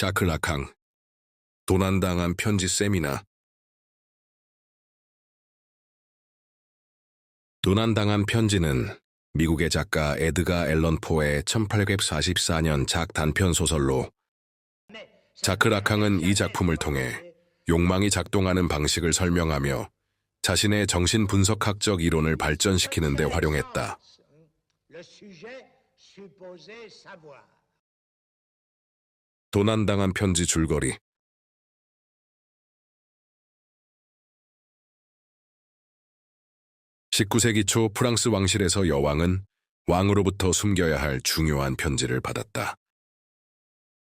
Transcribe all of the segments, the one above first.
자클라캉, 도난당한 편지 세미나. 도난당한 편지는 미국의 작가 에드가 앨런 포의 1844년 작 단편 소설로, 자크라캉은 이 작품을 통해 욕망이 작동하는 방식을 설명하며 자신의 정신분석학적 이론을 발전시키는 데 활용했다. 도난당한 편지 줄거리. 19세기 초 프랑스 왕실에서 여왕은 왕으로부터 숨겨야 할 중요한 편지를 받았다.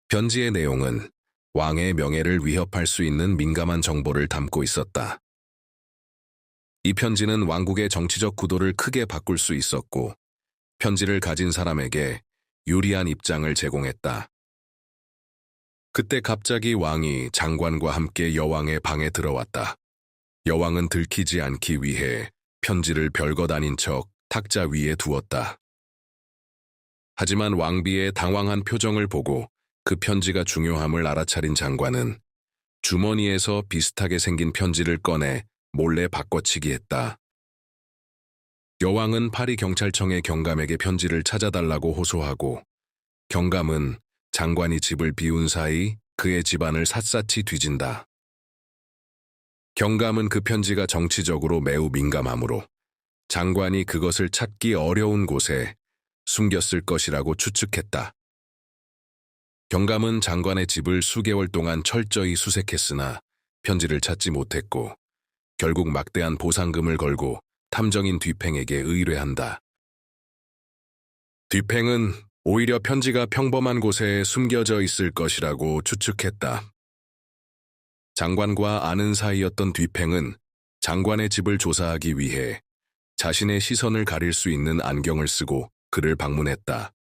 편지의 내용은 왕의 명예를 위협할 수 있는 민감한 정보를 담고 있었다. 이 편지는 왕국의 정치적 구도를 크게 바꿀 수 있었고, 편지를 가진 사람에게 유리한 입장을 제공했다. 그때 갑자기 왕이 장관과 함께 여왕의 방에 들어왔다. 여왕은 들키지 않기 위해 편지를 별것 아닌 척 탁자 위에 두었다. 하지만 왕비의 당황한 표정을 보고 그 편지가 중요함을 알아차린 장관은 주머니에서 비슷하게 생긴 편지를 꺼내 몰래 바꿔치기 했다. 여왕은 파리 경찰청에 경감에게 편지를 찾아달라고 호소하고, 경감은 장관이 집을 비운 사이 그의 집안을 샅샅이 뒤진다. 경감은 그 편지가 정치적으로 매우 민감하므로 장관이 그것을 찾기 어려운 곳에 숨겼을 것이라고 추측했다. 경감은 장관의 집을 수개월 동안 철저히 수색했으나 편지를 찾지 못했고, 결국 막대한 보상금을 걸고 탐정인 뒤팽에게 의뢰한다. 뒤팽은 오히려 편지가 평범한 곳에 숨겨져 있을 것이라고 추측했다. 장관과 아는 사이였던 뒤팽은 장관의 집을 조사하기 위해 자신의 시선을 가릴 수 있는 안경을 쓰고 그를 방문했다.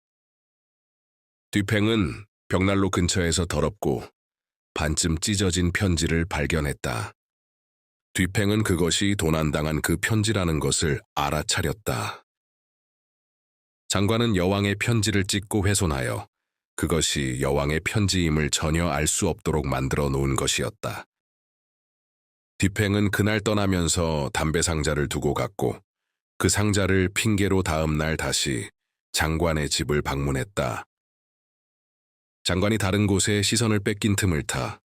뒤팽은 벽난로 근처에서 더럽고 반쯤 찢어진 편지를 발견했다. 뒤팽은 그것이 도난당한 그 편지라는 것을 알아차렸다. 장관은 여왕의 편지를 찍고 훼손하여 그것이 여왕의 편지임을 전혀 알 수 없도록 만들어 놓은 것이었다. 뒤팽은 그날 떠나면서 담배 상자를 두고 갔고, 그 상자를 핑계로 다음 날 다시 장관의 집을 방문했다. 장관이 다른 곳에 시선을 뺏긴 틈을 타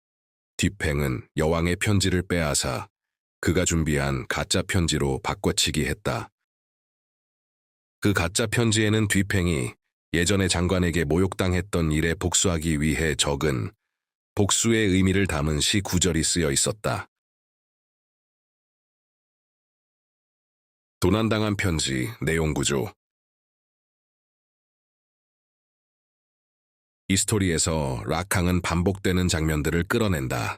뒤팽은 여왕의 편지를 빼앗아 그가 준비한 가짜 편지로 바꿔치기 했다. 그 가짜 편지에는 뒤팽이 예전에 장관에게 모욕당했던 일에 복수하기 위해 적은 복수의 의미를 담은 시 구절이 쓰여 있었다. 도난당한 편지 내용 구조. 이 스토리에서 락캉은 반복되는 장면들을 끌어낸다.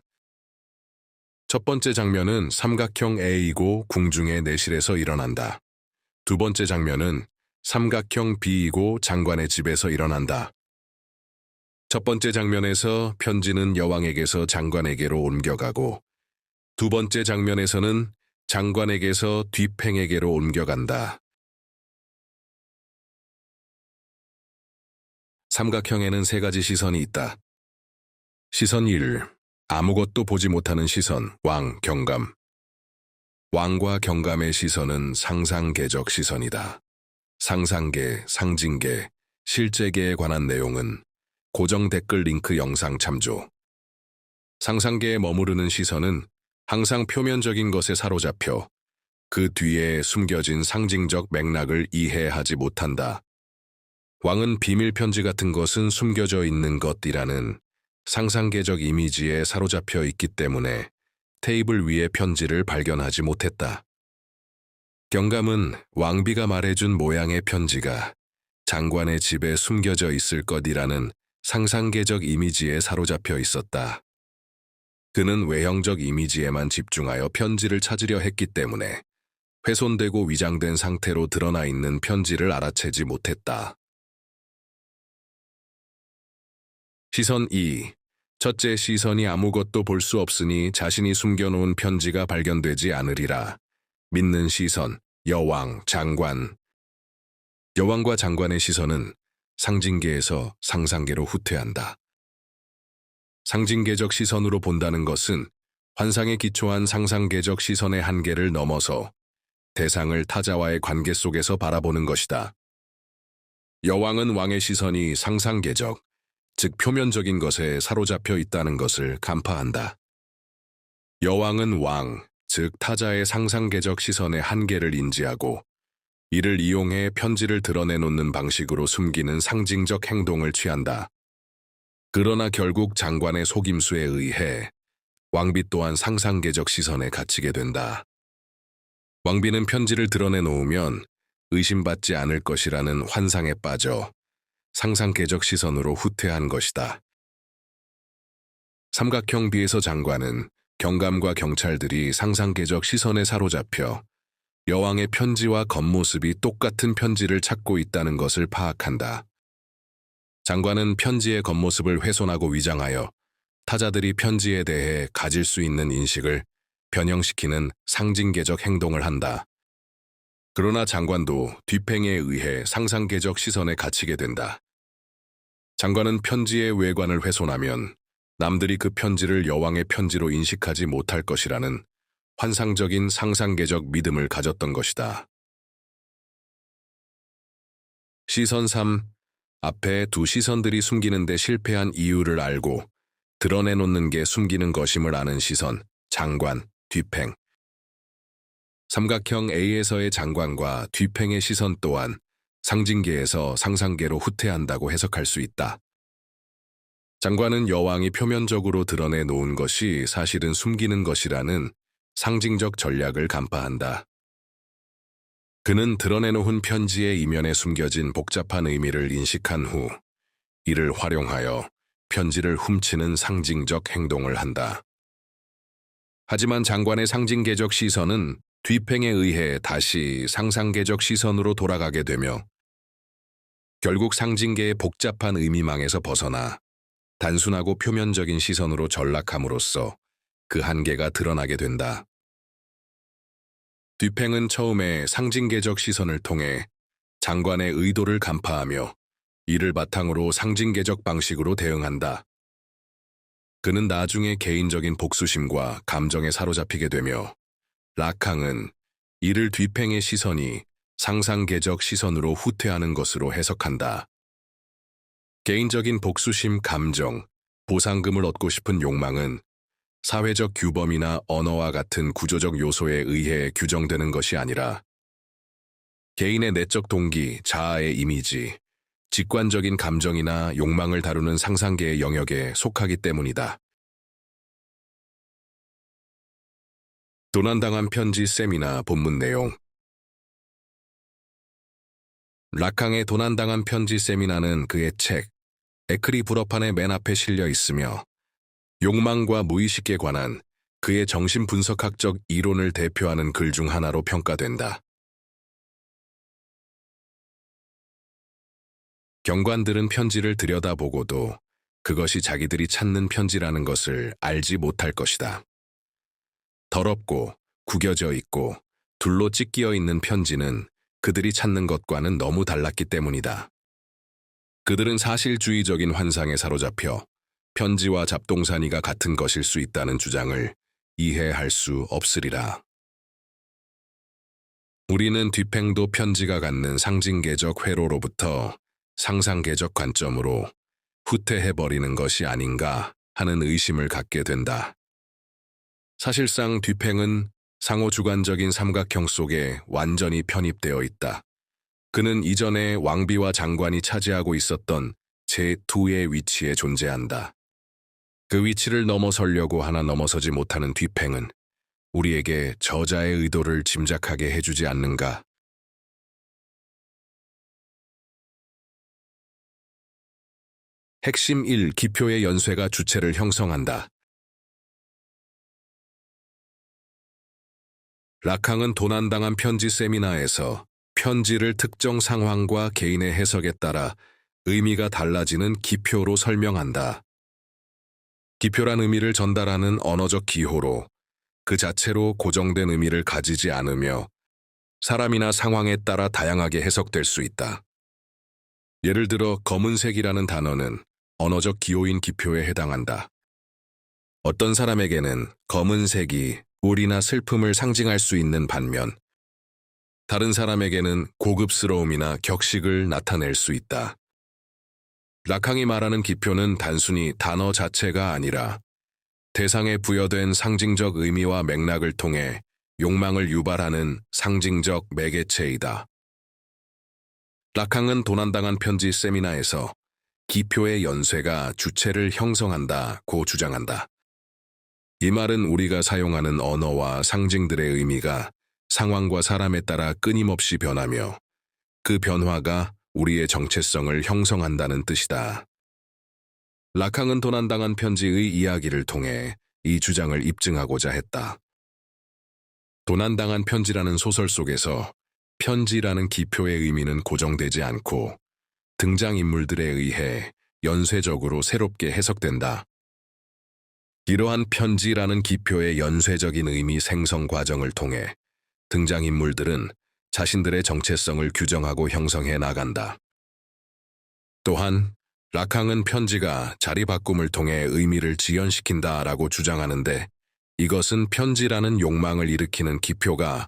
첫 번째 장면은 삼각형 A이고 궁중의 내실에서 일어난다. 두 번째 장면은 삼각형 B이고 장관의 집에서 일어난다. 첫 번째 장면에서 편지는 여왕에게서 장관에게로 옮겨가고, 두 번째 장면에서는 장관에게서 뒤팽에게로 옮겨간다. 삼각형에는 세 가지 시선이 있다. 시선 1. 아무것도 보지 못하는 시선, 왕, 경감. 왕과 경감의 시선은 상상계적 시선이다. 상상계, 상징계, 실제계에 관한 내용은 고정 댓글 링크 영상 참조. 상상계에 머무르는 시선은 항상 표면적인 것에 사로잡혀 그 뒤에 숨겨진 상징적 맥락을 이해하지 못한다. 왕은 비밀 편지 같은 것은 숨겨져 있는 것이라는 상상계적 이미지에 사로잡혀 있기 때문에 테이블 위의 편지를 발견하지 못했다. 경감은 왕비가 말해준 모양의 편지가 장관의 집에 숨겨져 있을 것이라는 상상계적 이미지에 사로잡혀 있었다. 그는 외형적 이미지에만 집중하여 편지를 찾으려 했기 때문에 훼손되고 위장된 상태로 드러나 있는 편지를 알아채지 못했다. 시선 2. 첫째 시선이 아무것도 볼 수 없으니 자신이 숨겨놓은 편지가 발견되지 않으리라. 믿는 시선, 여왕, 장관. 여왕과 장관의 시선은 상징계에서 상상계로 후퇴한다. 상징계적 시선으로 본다는 것은 환상에 기초한 상상계적 시선의 한계를 넘어서 대상을 타자와의 관계 속에서 바라보는 것이다. 여왕은 왕의 시선이 상상계적, 즉 표면적인 것에 사로잡혀 있다는 것을 간파한다. 여왕은 왕, 즉 타자의 상상계적 시선의 한계를 인지하고 이를 이용해 편지를 드러내놓는 방식으로 숨기는 상징적 행동을 취한다. 그러나 결국 장관의 속임수에 의해 왕비 또한 상상계적 시선에 갇히게 된다. 왕비는 편지를 드러내놓으면 의심받지 않을 것이라는 환상에 빠져 상상계적 시선으로 후퇴한 것이다. 삼각형 비에서 장관은 경감과 경찰들이 상상계적 시선에 사로잡혀 여왕의 편지와 겉모습이 똑같은 편지를 찾고 있다는 것을 파악한다. 장관은 편지의 겉모습을 훼손하고 위장하여 타자들이 편지에 대해 가질 수 있는 인식을 변형시키는 상징계적 행동을 한다. 그러나 장관도 뒷행에 의해 상상계적 시선에 갇히게 된다. 장관은 편지의 외관을 훼손하면 남들이 그 편지를 여왕의 편지로 인식하지 못할 것이라는 환상적인 상상계적 믿음을 가졌던 것이다. 시선 3. 앞에 두 시선들이 숨기는 데 실패한 이유를 알고 드러내놓는 게 숨기는 것임을 아는 시선, 장관, 뒷행. 삼각형 A에서의 장관과 뒷행의 시선 또한 상징계에서 상상계로 후퇴한다고 해석할 수 있다. 장관은 여왕이 표면적으로 드러내놓은 것이 사실은 숨기는 것이라는 상징적 전략을 간파한다. 그는 드러내놓은 편지의 이면에 숨겨진 복잡한 의미를 인식한 후 이를 활용하여 편지를 훔치는 상징적 행동을 한다. 하지만 장관의 상징계적 시선은 뒷행에 의해 다시 상상계적 시선으로 돌아가게 되며 결국 상징계의 복잡한 의미망에서 벗어나 단순하고 표면적인 시선으로 전락함으로써 그 한계가 드러나게 된다. 뒷행은 처음에 상징계적 시선을 통해 장관의 의도를 간파하며 이를 바탕으로 상징계적 방식으로 대응한다. 그는 나중에 개인적인 복수심과 감정에 사로잡히게 되며 락항은 이를 뒷행의 시선이 상상계적 시선으로 후퇴하는 것으로 해석한다. 개인적인 복수심, 감정, 보상금을 얻고 싶은 욕망은 사회적 규범이나 언어와 같은 구조적 요소에 의해 규정되는 것이 아니라 개인의 내적 동기, 자아의 이미지, 직관적인 감정이나 욕망을 다루는 상상계의 영역에 속하기 때문이다. 도난당한 편지 세미나 본문 내용. 락항의 도난당한 편지 세미나는 그의 책 에크리 불어판의 맨 앞에 실려 있으며 욕망과 무의식에 관한 그의 정신분석학적 이론을 대표하는 글 중 하나로 평가된다. 경관들은 편지를 들여다보고도 그것이 자기들이 찾는 편지라는 것을 알지 못할 것이다. 더럽고 구겨져 있고 둘로 찢기어 있는 편지는 그들이 찾는 것과는 너무 달랐기 때문이다. 그들은 사실주의적인 환상에 사로잡혀 편지와 잡동사니가 같은 것일 수 있다는 주장을 이해할 수 없으리라. 우리는 뒷행도 편지가 갖는 상징계적 회로로부터 상상계적 관점으로 후퇴해버리는 것이 아닌가 하는 의심을 갖게 된다. 사실상 뒷행은 상호주관적인 삼각형 속에 완전히 편입되어 있다. 그는 이전에 왕비와 장관이 차지하고 있었던 제2의 위치에 존재한다. 그 위치를 넘어서려고 하나 넘어서지 못하는 뒷행은 우리에게 저자의 의도를 짐작하게 해주지 않는가. 핵심 1. 기표의 연쇄가 주체를 형성한다. 락항은 도난당한 편지 세미나에서 편지를 특정 상황과 개인의 해석에 따라 의미가 달라지는 기표로 설명한다. 기표란 의미를 전달하는 언어적 기호로 그 자체로 고정된 의미를 가지지 않으며 사람이나 상황에 따라 다양하게 해석될 수 있다. 예를 들어 검은색이라는 단어는 언어적 기호인 기표에 해당한다. 어떤 사람에게는 검은색이 우리나 슬픔을 상징할 수 있는 반면, 다른 사람에게는 고급스러움이나 격식을 나타낼 수 있다. 락항이 말하는 기표는 단순히 단어 자체가 아니라 대상에 부여된 상징적 의미와 맥락을 통해 욕망을 유발하는 상징적 매개체이다. 락항은 도난당한 편지 세미나에서 기표의 연쇄가 주체를 형성한다고 주장한다. 이 말은 우리가 사용하는 언어와 상징들의 의미가 상황과 사람에 따라 끊임없이 변하며 그 변화가 우리의 정체성을 형성한다는 뜻이다. 락항은 도난당한 편지의 이야기를 통해 이 주장을 입증하고자 했다. 도난당한 편지라는 소설 속에서 편지라는 기표의 의미는 고정되지 않고 등장인물들에 의해 연쇄적으로 새롭게 해석된다. 이러한 편지라는 기표의 연쇄적인 의미 생성 과정을 통해 등장인물들은 자신들의 정체성을 규정하고 형성해 나간다. 또한 락항은 편지가 자리 바꿈을 통해 의미를 지연시킨다라고 주장하는데, 이것은 편지라는 욕망을 일으키는 기표가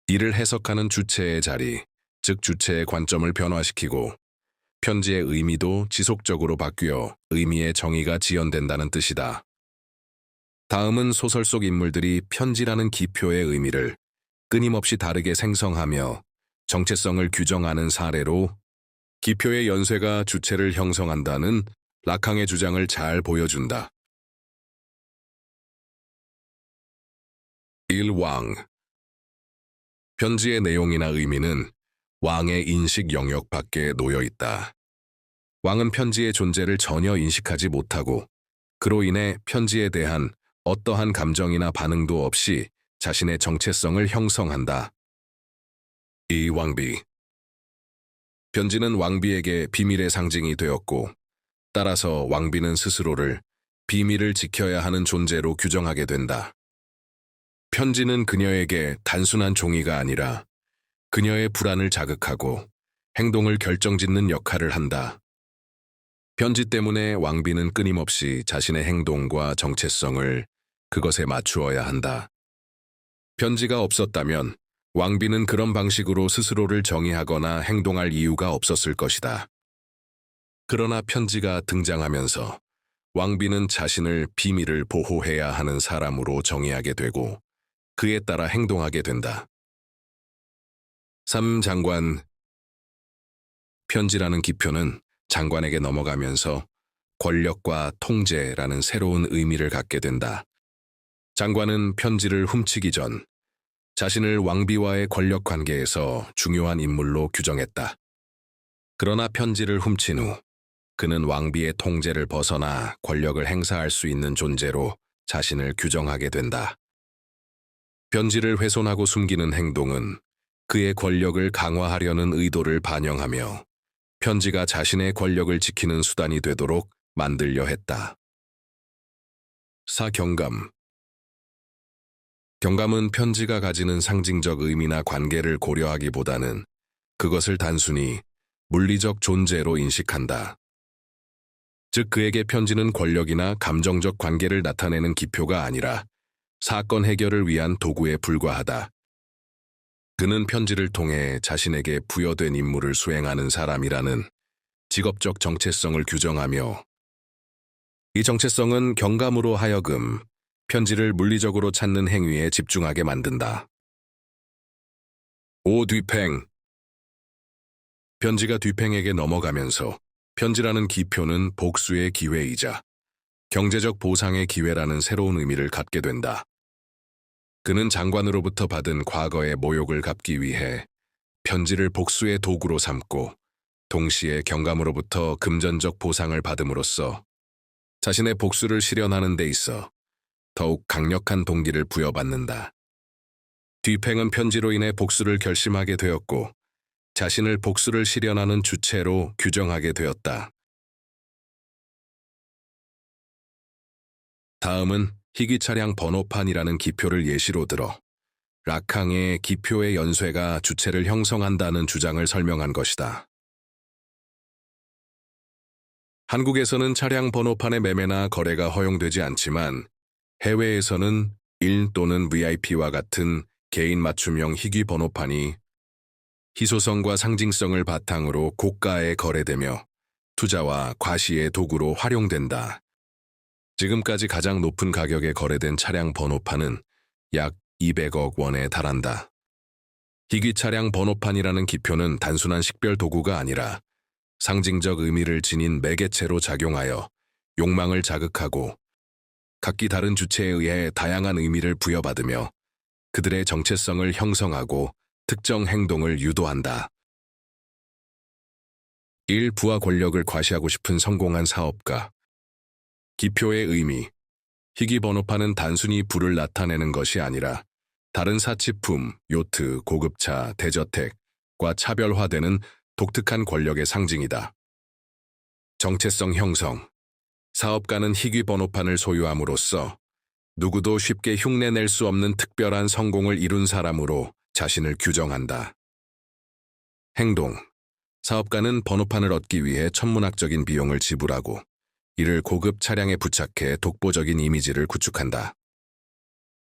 이를 해석하는 주체의 자리, 즉 주체의 관점을 변화시키고 편지의 의미도 지속적으로 바뀌어 의미의 정의가 지연된다는 뜻이다. 다음은 소설 속 인물들이 편지라는 기표의 의미를 끊임없이 다르게 생성하며 정체성을 규정하는 사례로 기표의 연쇄가 주체를 형성한다는 락항의 주장을 잘 보여준다. 1. 왕. 편지의 내용이나 의미는 왕의 인식 영역 밖에 놓여 있다. 왕은 편지의 존재를 전혀 인식하지 못하고 그로 인해 편지에 대한 어떠한 감정이나 반응도 없이 자신의 정체성을 형성한다. 2. 왕비. 편지는 왕비에게 비밀의 상징이 되었고, 따라서 왕비는 스스로를 비밀을 지켜야 하는 존재로 규정하게 된다. 편지는 그녀에게 단순한 종이가 아니라 그녀의 불안을 자극하고 행동을 결정짓는 역할을 한다. 편지 때문에 왕비는 끊임없이 자신의 행동과 정체성을 그것에 맞추어야 한다. 편지가 없었다면 왕비는 그런 방식으로 스스로를 정의하거나 행동할 이유가 없었을 것이다. 그러나 편지가 등장하면서 왕비는 자신을 비밀을 보호해야 하는 사람으로 정의하게 되고 그에 따라 행동하게 된다. 3. 장관. 편지라는 기표는 장관에게 넘어가면서 권력과 통제라는 새로운 의미를 갖게 된다. 장관은 편지를 훔치기 전 자신을 왕비와의 권력 관계에서 중요한 인물로 규정했다. 그러나 편지를 훔친 후 그는 왕비의 통제를 벗어나 권력을 행사할 수 있는 존재로 자신을 규정하게 된다. 편지를 훼손하고 숨기는 행동은 그의 권력을 강화하려는 의도를 반영하며 편지가 자신의 권력을 지키는 수단이 되도록 만들려 했다. 4. 경감. 경감은 편지가 가지는 상징적 의미나 관계를 고려하기보다는 그것을 단순히 물리적 존재로 인식한다. 즉 그에게 편지는 권력이나 감정적 관계를 나타내는 기표가 아니라 사건 해결을 위한 도구에 불과하다. 그는 편지를 통해 자신에게 부여된 임무를 수행하는 사람이라는 직업적 정체성을 규정하며 이 정체성은 경감으로 하여금 편지를 물리적으로 찾는 행위에 집중하게 만든다. 5. 뒤팽. 편지가 뒤팽에게 넘어가면서 편지라는 기표는 복수의 기회이자 경제적 보상의 기회라는 새로운 의미를 갖게 된다. 그는 장관으로부터 받은 과거의 모욕을 갚기 위해 편지를 복수의 도구로 삼고 동시에 경감으로부터 금전적 보상을 받음으로써 자신의 복수를 실현하는 데 있어 더욱 강력한 동기를 부여받는다. 뒤팽은 편지로 인해 복수를 결심하게 되었고 자신을 복수를 실현하는 주체로 규정하게 되었다. 다음은 희귀차량 번호판이라는 기표를 예시로 들어 락항의 기표의 연쇄가 주체를 형성한다는 주장을 설명한 것이다. 한국에서는 차량 번호판의 매매나 거래가 허용되지 않지만 해외에서는 1 또는 VIP와 같은 개인 맞춤형 희귀 번호판이 희소성과 상징성을 바탕으로 고가에 거래되며 투자와 과시의 도구로 활용된다. 지금까지 가장 높은 가격에 거래된 차량 번호판은 약 200억 원에 달한다. 희귀 차량 번호판이라는 기표는 단순한 식별 도구가 아니라 상징적 의미를 지닌 매개체로 작용하여 욕망을 자극하고 각기 다른 주체에 의해 다양한 의미를 부여받으며 그들의 정체성을 형성하고 특정 행동을 유도한다. 1. 부와 권력을 과시하고 싶은 성공한 사업가. 기표의 의미. 희귀 번호판은 단순히 부를 나타내는 것이 아니라 다른 사치품, 요트, 고급차, 대저택과 차별화되는 독특한 권력의 상징이다. 정체성 형성. 사업가는 희귀 번호판을 소유함으로써 누구도 쉽게 흉내낼 수 없는 특별한 성공을 이룬 사람으로 자신을 규정한다. 행동. 사업가는 번호판을 얻기 위해 천문학적인 비용을 지불하고 이를 고급 차량에 부착해 독보적인 이미지를 구축한다.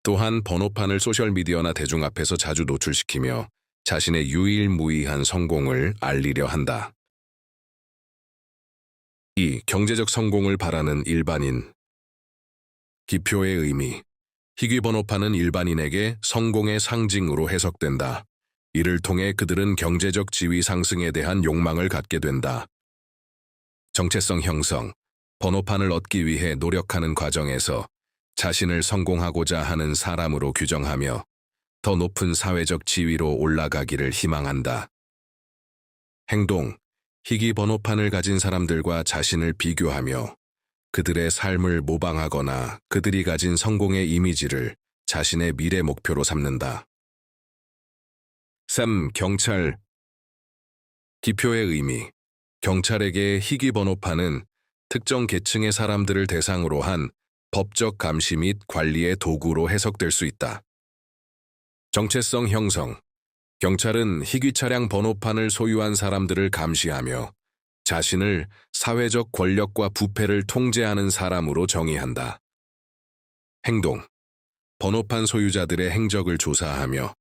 또한 번호판을 소셜미디어나 대중 앞에서 자주 노출시키며 자신의 유일무이한 성공을 알리려 한다. 2. 경제적 성공을 바라는 일반인. 기표의 의미. 희귀 번호판은 일반인에게 성공의 상징으로 해석된다. 이를 통해 그들은 경제적 지위 상승에 대한 욕망을 갖게 된다. 정체성 형성. 번호판을 얻기 위해 노력하는 과정에서 자신을 성공하고자 하는 사람으로 규정하며 더 높은 사회적 지위로 올라가기를 희망한다. 행동. 희귀 번호판을 가진 사람들과 자신을 비교하며 그들의 삶을 모방하거나 그들이 가진 성공의 이미지를 자신의 미래 목표로 삼는다. 3. 경찰. 기표의 의미. 경찰에게 희귀 번호판은 특정 계층의 사람들을 대상으로 한 법적 감시 및 관리의 도구로 해석될 수 있다. 정체성 형성. 경찰은 희귀 차량 번호판을 소유한 사람들을 감시하며 자신을 사회적 권력과 부패를 통제하는 사람으로 정의한다. 행동. 번호판 소유자들의 행적을 조사하며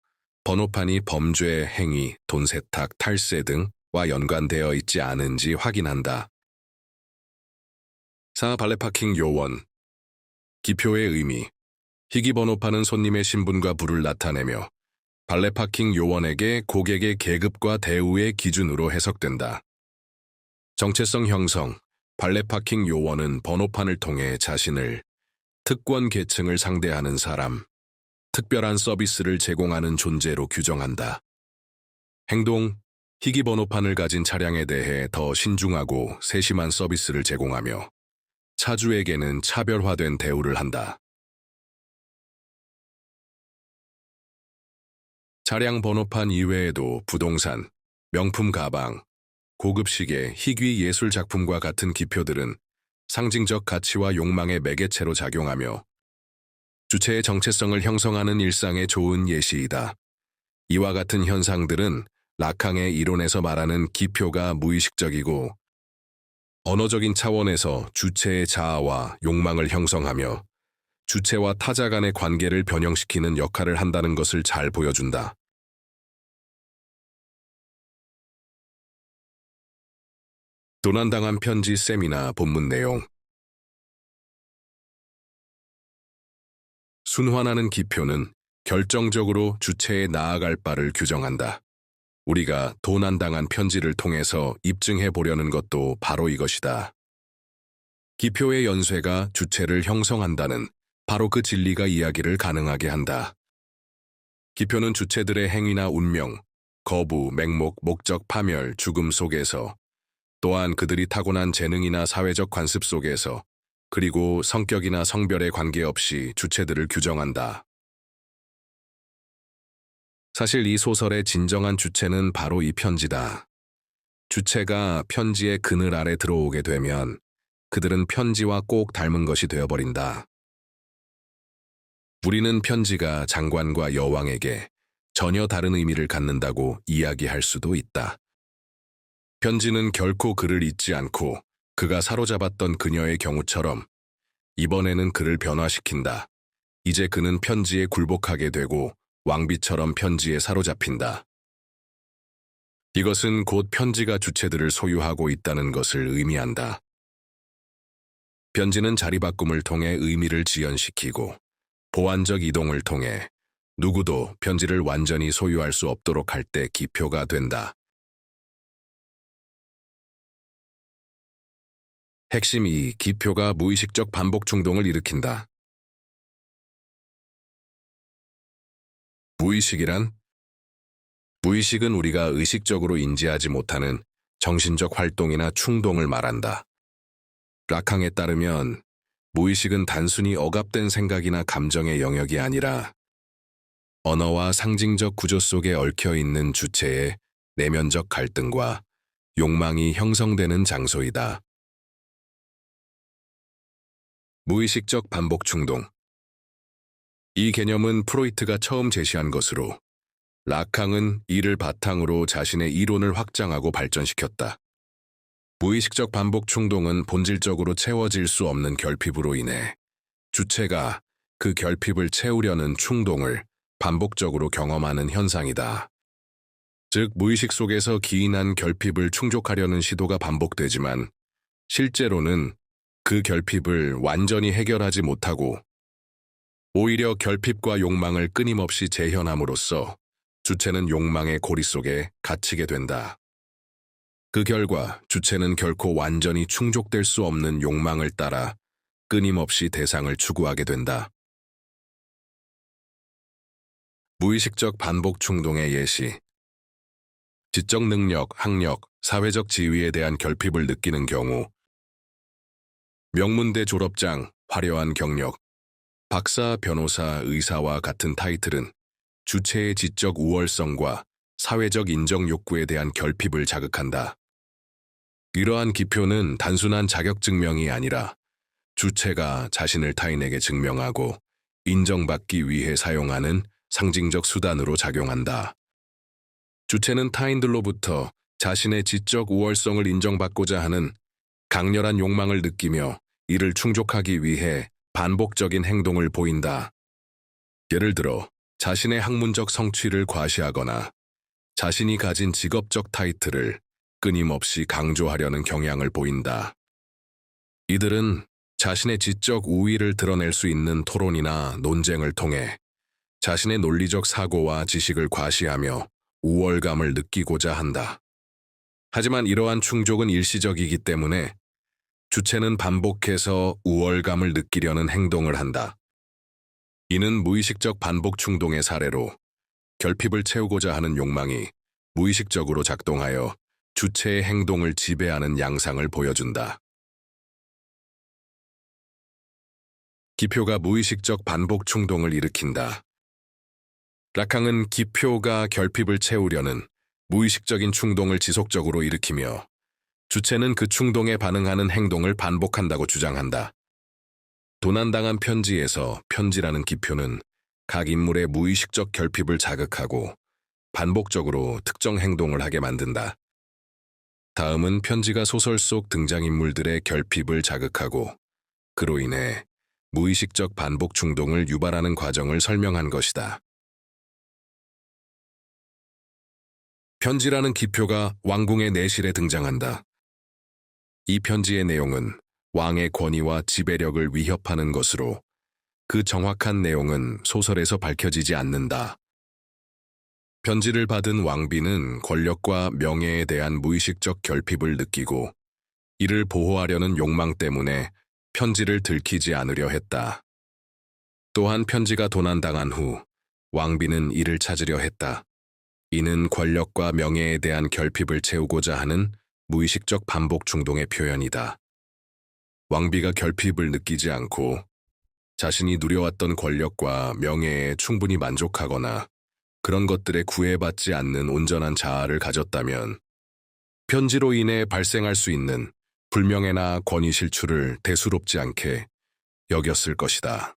번호판이 범죄, 행위, 돈 세탁, 탈세 등과 연관되어 있지 않은지 확인한다. 4. 발레파킹 요원. 기표의 의미. 희귀 번호판은 손님의 신분과 부를 나타내며 발레파킹 요원에게 고객의 계급과 대우의 기준으로 해석된다. 정체성 형성. 발레파킹 요원은 번호판을 통해 자신을 특권 계층을 상대하는 사람, 특별한 서비스를 제공하는 존재로 규정한다. 행동. 희귀 번호판을 가진 차량에 대해 더 신중하고 세심한 서비스를 제공하며 차주에게는 차별화된 대우를 한다. 차량 번호판 이외에도 부동산, 명품 가방, 고급 시계, 희귀 예술 작품과 같은 기표들은 상징적 가치와 욕망의 매개체로 작용하며 주체의 정체성을 형성하는 일상의 좋은 예시이다. 이와 같은 현상들은 라캉의 이론에서 말하는 기표가 무의식적이고 언어적인 차원에서 주체의 자아와 욕망을 형성하며 주체와 타자 간의 관계를 변형시키는 역할을 한다는 것을 잘 보여준다. 도난당한 편지 세미나 본문 내용. 순환하는 기표는 결정적으로 주체에 나아갈 바를 규정한다. 우리가 도난당한 편지를 통해서 입증해 보려는 것도 바로 이것이다. 기표의 연쇄가 주체를 형성한다는 바로 그 진리가 이야기를 가능하게 한다. 기표는 주체들의 행위나 운명, 거부, 맹목, 목적, 파멸, 죽음 속에서 또한 그들이 타고난 재능이나 사회적 관습 속에서 그리고 성격이나 성별에 관계없이 주체들을 규정한다. 사실 이 소설의 진정한 주체는 바로 이 편지다. 주체가 편지의 그늘 아래 들어오게 되면 그들은 편지와 꼭 닮은 것이 되어버린다. 우리는 편지가 장관과 여왕에게 전혀 다른 의미를 갖는다고 이야기할 수도 있다. 편지는 결코 그를 잊지 않고 그가 사로잡았던 그녀의 경우처럼 이번에는 그를 변화시킨다. 이제 그는 편지에 굴복하게 되고 왕비처럼 편지에 사로잡힌다. 이것은 곧 편지가 주체들을 소유하고 있다는 것을 의미한다. 편지는 자리바꿈을 통해 의미를 지연시키고 보완적 이동을 통해 누구도 편지를 완전히 소유할 수 없도록 할 때 기표가 된다. 핵심 2. 기표가 무의식적 반복 충동을 일으킨다. 무의식이란? 무의식은 우리가 의식적으로 인지하지 못하는 정신적 활동이나 충동을 말한다. 라캉에 따르면 무의식은 단순히 억압된 생각이나 감정의 영역이 아니라 언어와 상징적 구조 속에 얽혀있는 주체의 내면적 갈등과 욕망이 형성되는 장소이다. 무의식적 반복 충동. 이 개념은 프로이트가 처음 제시한 것으로 라캉은 이를 바탕으로 자신의 이론을 확장하고 발전시켰다. 무의식적 반복 충동은 본질적으로 채워질 수 없는 결핍으로 인해 주체가 그 결핍을 채우려는 충동을 반복적으로 경험하는 현상이다. 즉, 무의식 속에서 기인한 결핍을 충족하려는 시도가 반복되지만 실제로는 그 결핍을 완전히 해결하지 못하고 오히려 결핍과 욕망을 끊임없이 재현함으로써 주체는 욕망의 고리 속에 갇히게 된다. 그 결과 주체는 결코 완전히 충족될 수 없는 욕망을 따라 끊임없이 대상을 추구하게 된다. 무의식적 반복 충동의 예시. 지적 능력, 학력, 사회적 지위에 대한 결핍을 느끼는 경우 명문대 졸업장, 화려한 경력, 박사, 변호사, 의사와 같은 타이틀은 주체의 지적 우월성과 사회적 인정 욕구에 대한 결핍을 자극한다. 이러한 기표는 단순한 자격 증명이 아니라 주체가 자신을 타인에게 증명하고 인정받기 위해 사용하는 상징적 수단으로 작용한다. 주체는 타인들로부터 자신의 지적 우월성을 인정받고자 하는 강렬한 욕망을 느끼며 이를 충족하기 위해 반복적인 행동을 보인다. 예를 들어 자신의 학문적 성취를 과시하거나 자신이 가진 직업적 타이틀을 끊임없이 강조하려는 경향을 보인다. 이들은 자신의 지적 우위를 드러낼 수 있는 토론이나 논쟁을 통해 자신의 논리적 사고와 지식을 과시하며 우월감을 느끼고자 한다. 하지만 이러한 충족은 일시적이기 때문에 주체는 반복해서 우월감을 느끼려는 행동을 한다. 이는 무의식적 반복 충동의 사례로 결핍을 채우고자 하는 욕망이 무의식적으로 작동하여 주체의 행동을 지배하는 양상을 보여준다. 기표가 무의식적 반복 충동을 일으킨다. 라캉은 기표가 결핍을 채우려는 무의식적인 충동을 지속적으로 일으키며 주체는 그 충동에 반응하는 행동을 반복한다고 주장한다. 도난당한 편지에서 편지라는 기표는 각 인물의 무의식적 결핍을 자극하고 반복적으로 특정 행동을 하게 만든다. 다음은 편지가 소설 속 등장인물들의 결핍을 자극하고 그로 인해 무의식적 반복 충동을 유발하는 과정을 설명한 것이다. 편지라는 기표가 왕궁의 내실에 등장한다. 이 편지의 내용은 왕의 권위와 지배력을 위협하는 것으로 그 정확한 내용은 소설에서 밝혀지지 않는다. 편지를 받은 왕비는 권력과 명예에 대한 무의식적 결핍을 느끼고 이를 보호하려는 욕망 때문에 편지를 들키지 않으려 했다. 또한 편지가 도난당한 후 왕비는 이를 찾으려 했다. 이는 권력과 명예에 대한 결핍을 채우고자 하는 무의식적 반복 충동의 표현이다. 왕비가 결핍을 느끼지 않고 자신이 누려왔던 권력과 명예에 충분히 만족하거나 그런 것들에 구애받지 않는 온전한 자아를 가졌다면 편지로 인해 발생할 수 있는 불명예나 권위 실추를 대수롭지 않게 여겼을 것이다.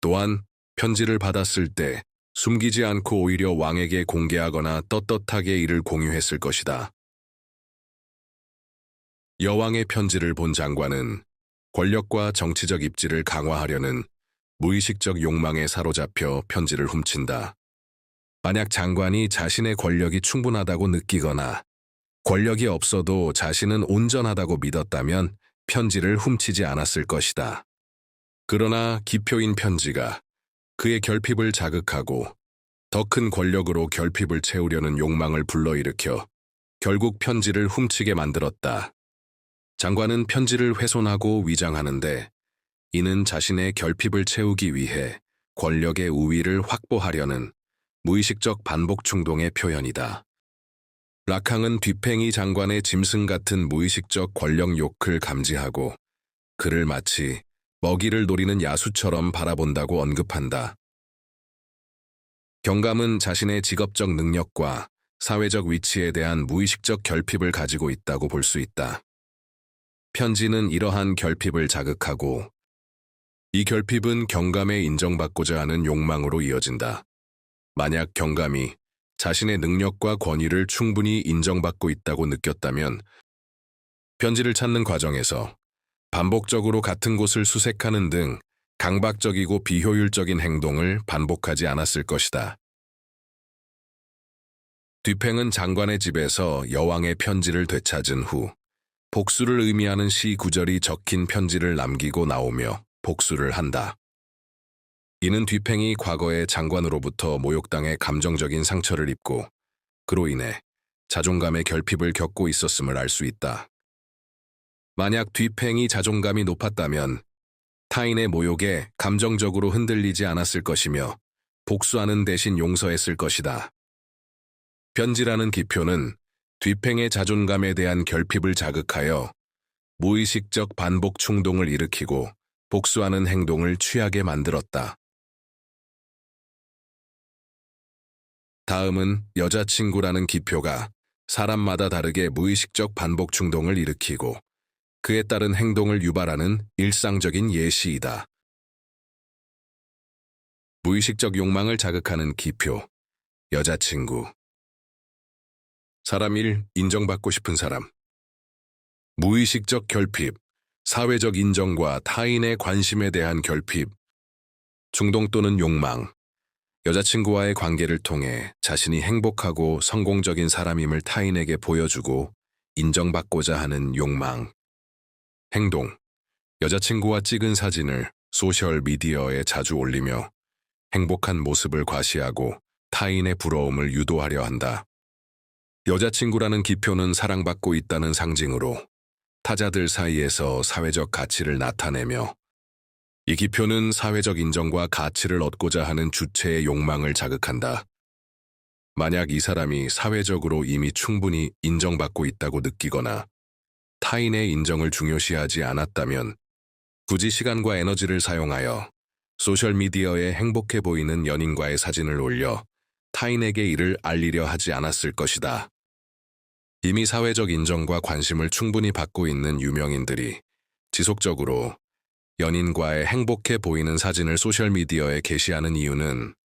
또한 편지를 받았을 때 숨기지 않고 오히려 왕에게 공개하거나 떳떳하게 이를 공유했을 것이다. 여왕의 편지를 본 장관은 권력과 정치적 입지를 강화하려는 무의식적 욕망에 사로잡혀 편지를 훔친다. 만약 장관이 자신의 권력이 충분하다고 느끼거나 권력이 없어도 자신은 온전하다고 믿었다면 편지를 훔치지 않았을 것이다. 그러나 기표인 편지가 그의 결핍을 자극하고 더 큰 권력으로 결핍을 채우려는 욕망을 불러일으켜 결국 편지를 훔치게 만들었다. 장관은 편지를 훼손하고 위장하는데 이는 자신의 결핍을 채우기 위해 권력의 우위를 확보하려는 무의식적 반복 충동의 표현이다. 락항은 뒤팽이 장관의 짐승 같은 무의식적 권력 욕을 감지하고 그를 마치 먹이를 노리는 야수처럼 바라본다고 언급한다. 경감은 자신의 직업적 능력과 사회적 위치에 대한 무의식적 결핍을 가지고 있다고 볼 수 있다. 편지는 이러한 결핍을 자극하고 이 결핍은 경감에 인정받고자 하는 욕망으로 이어진다. 만약 경감이 자신의 능력과 권위를 충분히 인정받고 있다고 느꼈다면 편지를 찾는 과정에서 반복적으로 같은 곳을 수색하는 등 강박적이고 비효율적인 행동을 반복하지 않았을 것이다. 뒤팽은 장관의 집에서 여왕의 편지를 되찾은 후 복수를 의미하는 시 구절이 적힌 편지를 남기고 나오며 복수를 한다. 이는 뒤팽이 과거의 장관으로부터 모욕당해 감정적인 상처를 입고 그로 인해 자존감의 결핍을 겪고 있었음을 알 수 있다. 만약 뒤팽이 자존감이 높았다면 타인의 모욕에 감정적으로 흔들리지 않았을 것이며 복수하는 대신 용서했을 것이다. 편지라는 기표는 뒤팽의 자존감에 대한 결핍을 자극하여 무의식적 반복 충동을 일으키고 복수하는 행동을 취하게 만들었다. 다음은 여자친구라는 기표가 사람마다 다르게 무의식적 반복 충동을 일으키고 그에 따른 행동을 유발하는 일상적인 예시이다. 무의식적 욕망을 자극하는 기표, 여자친구. 사람 1. 인정받고 싶은 사람. 무의식적 결핍, 사회적 인정과 타인의 관심에 대한 결핍, 충동 또는 욕망. 여자친구와의 관계를 통해 자신이 행복하고 성공적인 사람임을 타인에게 보여주고 인정받고자 하는 욕망. 행동. 여자친구와 찍은 사진을 소셜미디어에 자주 올리며 행복한 모습을 과시하고 타인의 부러움을 유도하려 한다. 여자친구라는 기표는 사랑받고 있다는 상징으로 타자들 사이에서 사회적 가치를 나타내며 이 기표는 사회적 인정과 가치를 얻고자 하는 주체의 욕망을 자극한다. 만약 이 사람이 사회적으로 이미 충분히 인정받고 있다고 느끼거나 타인의 인정을 중요시하지 않았다면 굳이 시간과 에너지를 사용하여 소셜미디어에 행복해 보이는 연인과의 사진을 올려 타인에게 이를 알리려 하지 않았을 것이다. 이미 사회적 인정과 관심을 충분히 받고 있는 유명인들이 지속적으로 연인과의 행복해 보이는 사진을 소셜미디어에 게시하는 이유는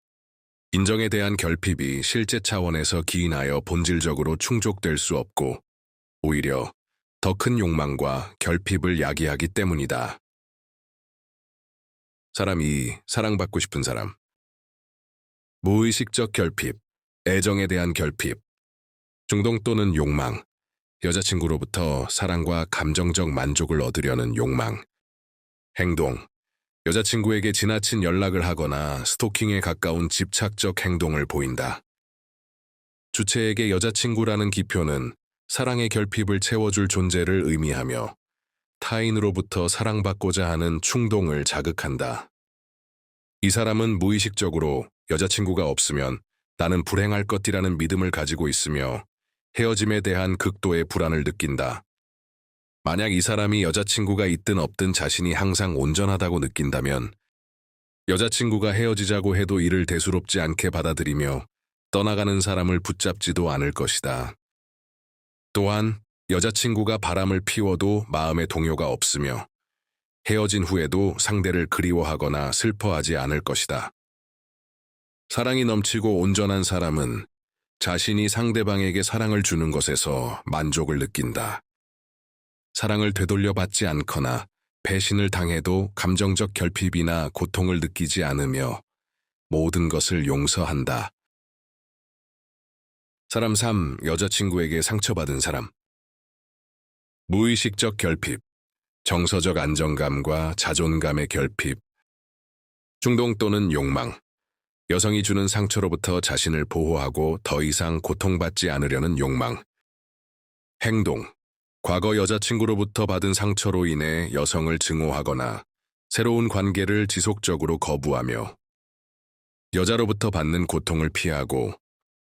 인정에 대한 결핍이 실제 차원에서 기인하여 본질적으로 충족될 수 없고 오히려 더 큰 욕망과 결핍을 야기하기 때문이다. 사람 2. 사랑받고 싶은 사람. 무의식적 결핍, 애정에 대한 결핍, 충동 또는 욕망, 여자친구로부터 사랑과 감정적 만족을 얻으려는 욕망. 행동, 여자친구에게 지나친 연락을 하거나 스토킹에 가까운 집착적 행동을 보인다. 주체에게 여자친구라는 기표는 사랑의 결핍을 채워줄 존재를 의미하며 타인으로부터 사랑받고자 하는 충동을 자극한다. 이 사람은 무의식적으로 여자친구가 없으면 나는 불행할 것이라는 믿음을 가지고 있으며 헤어짐에 대한 극도의 불안을 느낀다. 만약 이 사람이 여자친구가 있든 없든 자신이 항상 온전하다고 느낀다면 여자친구가 헤어지자고 해도 이를 대수롭지 않게 받아들이며 떠나가는 사람을 붙잡지도 않을 것이다. 또한 여자친구가 바람을 피워도 마음의 동요가 없으며 헤어진 후에도 상대를 그리워하거나 슬퍼하지 않을 것이다. 사랑이 넘치고 온전한 사람은 자신이 상대방에게 사랑을 주는 것에서 만족을 느낀다. 사랑을 되돌려받지 않거나 배신을 당해도 감정적 결핍이나 고통을 느끼지 않으며 모든 것을 용서한다. 사람 3. 여자친구에게 상처받은 사람. 무의식적 결핍, 정서적 안정감과 자존감의 결핍, 충동 또는 욕망, 여성이 주는 상처로부터 자신을 보호하고 더 이상 고통받지 않으려는 욕망. 행동, 과거 여자친구로부터 받은 상처로 인해 여성을 증오하거나 새로운 관계를 지속적으로 거부하며 여자로부터 받는 고통을 피하고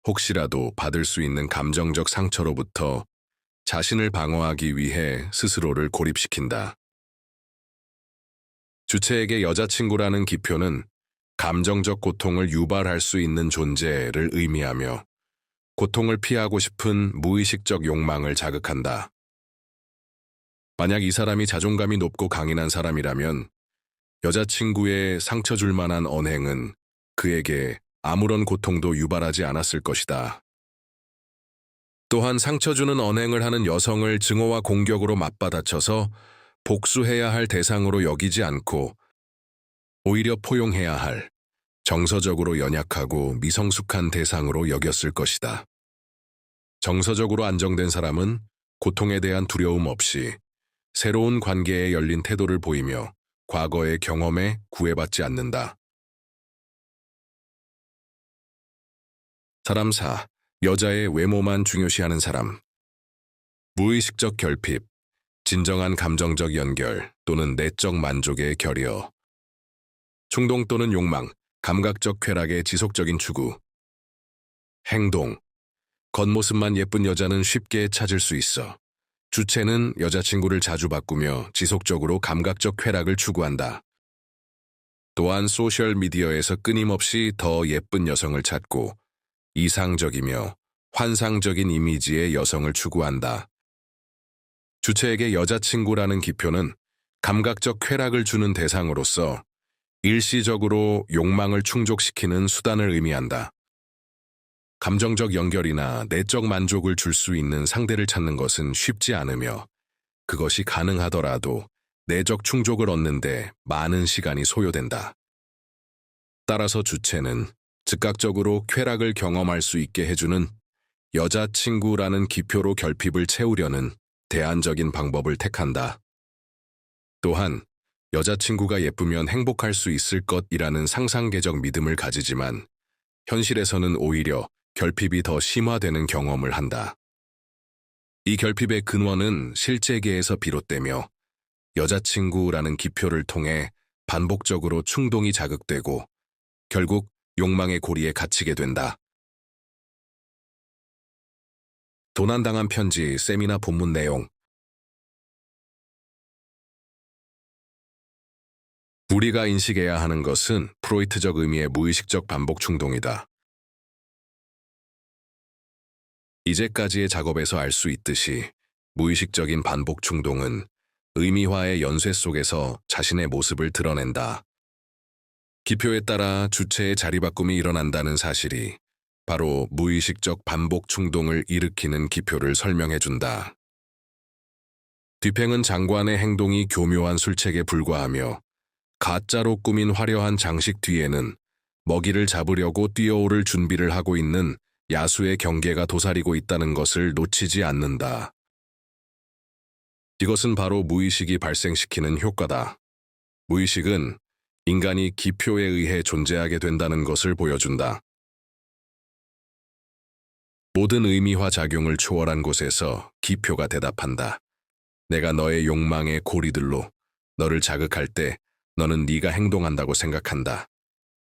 혹시라도 받을 수 있는 감정적 상처로부터 자신을 방어하기 위해 스스로를 고립시킨다. 주체에게 여자친구라는 기표는 감정적 고통을 유발할 수 있는 존재를 의미하며 고통을 피하고 싶은 무의식적 욕망을 자극한다. 만약 이 사람이 자존감이 높고 강인한 사람이라면 여자친구의 상처 줄 만한 언행은 그에게 아무런 고통도 유발하지 않았을 것이다. 또한 상처 주는 언행을 하는 여성을 증오와 공격으로 맞받아쳐서 복수해야 할 대상으로 여기지 않고 오히려 포용해야 할 정서적으로 연약하고 미성숙한 대상으로 여겼을 것이다. 정서적으로 안정된 사람은 고통에 대한 두려움 없이 새로운 관계에 열린 태도를 보이며 과거의 경험에 구애받지 않는다. 사람 4. 여자의 외모만 중요시하는 사람. 무의식적 결핍, 진정한 감정적 연결 또는 내적 만족의 결여. 충동 또는 욕망, 감각적 쾌락의 지속적인 추구. 행동, 겉모습만 예쁜 여자는 쉽게 찾을 수 있어. 주체는 여자친구를 자주 바꾸며 지속적으로 감각적 쾌락을 추구한다. 또한 소셜미디어에서 끊임없이 더 예쁜 여성을 찾고 이상적이며 환상적인 이미지의 여성을 추구한다. 주체에게 여자친구라는 기표는 감각적 쾌락을 주는 대상으로서 일시적으로 욕망을 충족시키는 수단을 의미한다. 감정적 연결이나 내적 만족을 줄 수 있는 상대를 찾는 것은 쉽지 않으며 그것이 가능하더라도 내적 충족을 얻는데 많은 시간이 소요된다. 따라서 주체는 즉각적으로 쾌락을 경험할 수 있게 해주는 여자친구라는 기표로 결핍을 채우려는 대안적인 방법을 택한다. 또한 여자친구가 예쁘면 행복할 수 있을 것이라는 상상계적 믿음을 가지지만 현실에서는 오히려 결핍이 더 심화되는 경험을 한다. 이 결핍의 근원은 실제계에서 비롯되며 여자친구라는 기표를 통해 반복적으로 충동이 자극되고 결국 욕망의 고리에 갇히게 된다. 도난당한 편지, 세미나 본문 내용. 우리가 인식해야 하는 것은 프로이트적 의미의 무의식적 반복 충동이다. 이제까지의 작업에서 알 수 있듯이 무의식적인 반복 충동은 의미화의 연쇄 속에서 자신의 모습을 드러낸다. 기표에 따라 주체의 자리바꿈이 일어난다는 사실이 바로 무의식적 반복 충동을 일으키는 기표를 설명해준다. 뒤팽은 장관의 행동이 교묘한 술책에 불과하며 가짜로 꾸민 화려한 장식 뒤에는 먹이를 잡으려고 뛰어오를 준비를 하고 있는 야수의 경계가 도사리고 있다는 것을 놓치지 않는다. 이것은 바로 무의식이 발생시키는 효과다. 무의식은 인간이 기표에 의해 존재하게 된다는 것을 보여준다. 모든 의미화 작용을 초월한 곳에서 기표가 대답한다. 내가 너의 욕망의 고리들로 너를 자극할 때 너는 네가 행동한다고 생각한다.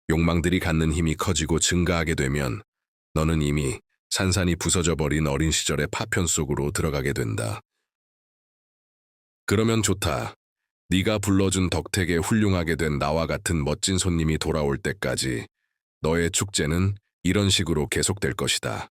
욕망들이 갖는 힘이 커지고 증가하게 되면 너는 이미 산산이 부서져 버린 어린 시절의 파편 속으로 들어가게 된다. 그러면 좋다. 네가 불러준 덕택에 훌륭하게 된 나와 같은 멋진 손님이 돌아올 때까지 너의 축제는 이런 식으로 계속될 것이다.